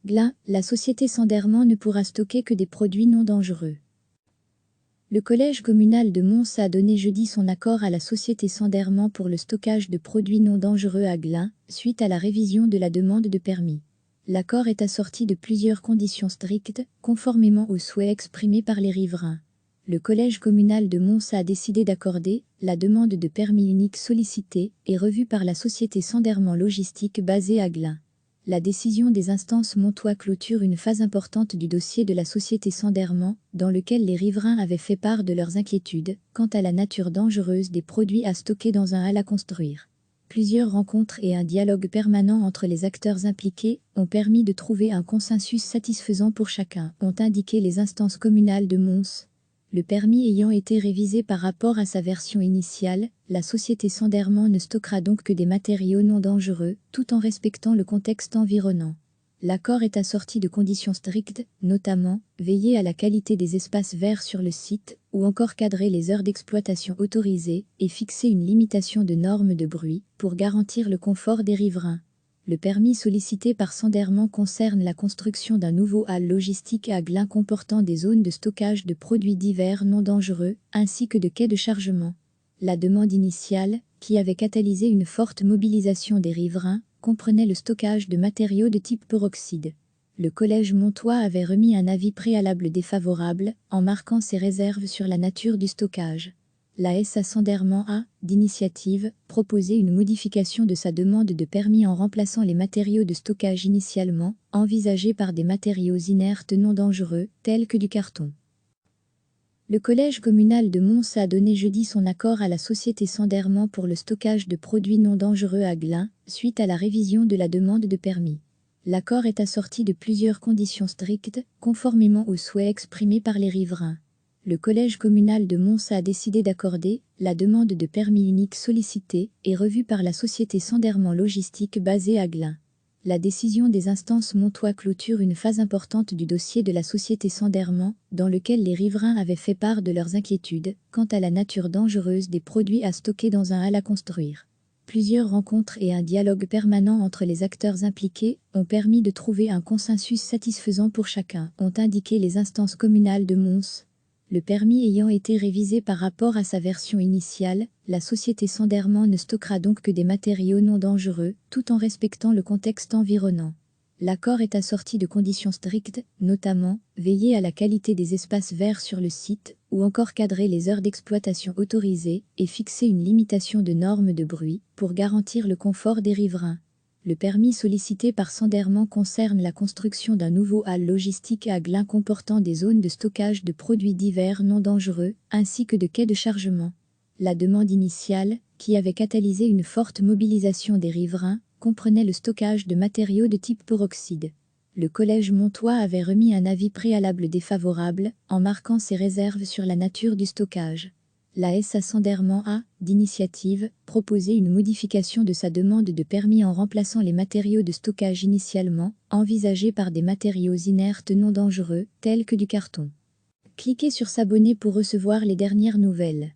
Glin, la société Sanderman ne pourra stocker que des produits non dangereux. Le collège communal de Mons a donné jeudi son accord à la société Sanderman pour le stockage de produits non dangereux à Glin, suite à la révision de la demande de permis. L'accord est assorti de plusieurs conditions strictes, conformément aux souhaits exprimés par les riverains. Le collège communal de Mons a décidé d'accorder la demande de permis unique sollicitée et revue par la société Sanderman Logistique basée à Glin. La décision des instances montois clôture une phase importante du dossier de la société Sanderman, dans lequel les riverains avaient fait part de leurs inquiétudes quant à la nature dangereuse des produits à stocker dans un hall à construire. Plusieurs rencontres et un dialogue permanent entre les acteurs impliqués ont permis de trouver un consensus satisfaisant pour chacun, ont indiqué les instances communales de Mons. Le permis ayant été révisé par rapport à sa version initiale, la société Sanderman ne stockera donc que des matériaux non dangereux, tout en respectant le contexte environnant. L'accord est assorti de conditions strictes, notamment veiller à la qualité des espaces verts sur le site, ou encore cadrer les heures d'exploitation autorisées et fixer une limitation de normes de bruit pour garantir le confort des riverains. Le permis sollicité par Sanderman concerne la construction d'un nouveau hall logistique à Glin comportant des zones de stockage de produits divers non dangereux, ainsi que de quais de chargement. La demande initiale, qui avait catalysé une forte mobilisation des riverains, comprenait le stockage de matériaux de type peroxyde. Le collège montois avait remis un avis préalable défavorable, en marquant ses réserves sur la nature du stockage. La SA Sanderman a, d'initiative, proposé une modification de sa demande de permis en remplaçant les matériaux de stockage initialement envisagés par des matériaux inertes non dangereux, tels que du carton. Le collège communal de Mons a donné jeudi son accord à la société Sanderman pour le stockage de produits non dangereux à Glin, suite à la révision de la demande de permis. L'accord est assorti de plusieurs conditions strictes, conformément aux souhaits exprimés par les riverains. Le collège communal de Mons a décidé d'accorder la demande de permis unique sollicitée et revue par la société Sanderman Logistique basée à Glin. La décision des instances montois clôture une phase importante du dossier de la société Sanderman, dans lequel les riverains avaient fait part de leurs inquiétudes quant à la nature dangereuse des produits à stocker dans un hall à construire. Plusieurs rencontres et un dialogue permanent entre les acteurs impliqués ont permis de trouver un consensus satisfaisant pour chacun, ont indiqué les instances communales de Mons. Le permis ayant été révisé par rapport à sa version initiale, la société Sanderman ne stockera donc que des matériaux non dangereux, tout en respectant le contexte environnant. L'accord est assorti de conditions strictes, notamment veiller à la qualité des espaces verts sur le site, ou encore cadrer les heures d'exploitation autorisées et fixer une limitation de normes de bruit pour garantir le confort des riverains. Le permis sollicité par Sanderman concerne la construction d'un nouveau hall logistique à Glin comportant des zones de stockage de produits divers non dangereux, ainsi que de quais de chargement. La demande initiale, qui avait catalysé une forte mobilisation des riverains, comprenait le stockage de matériaux de type peroxyde. Le collège montois avait remis un avis préalable défavorable, en marquant ses réserves sur la nature du stockage. La SA Sanderman a, d'initiative, proposé une modification de sa demande de permis en remplaçant les matériaux de stockage initialement envisagés par des matériaux inertes non dangereux, tels que du carton. Cliquez sur s'abonner pour recevoir les dernières nouvelles.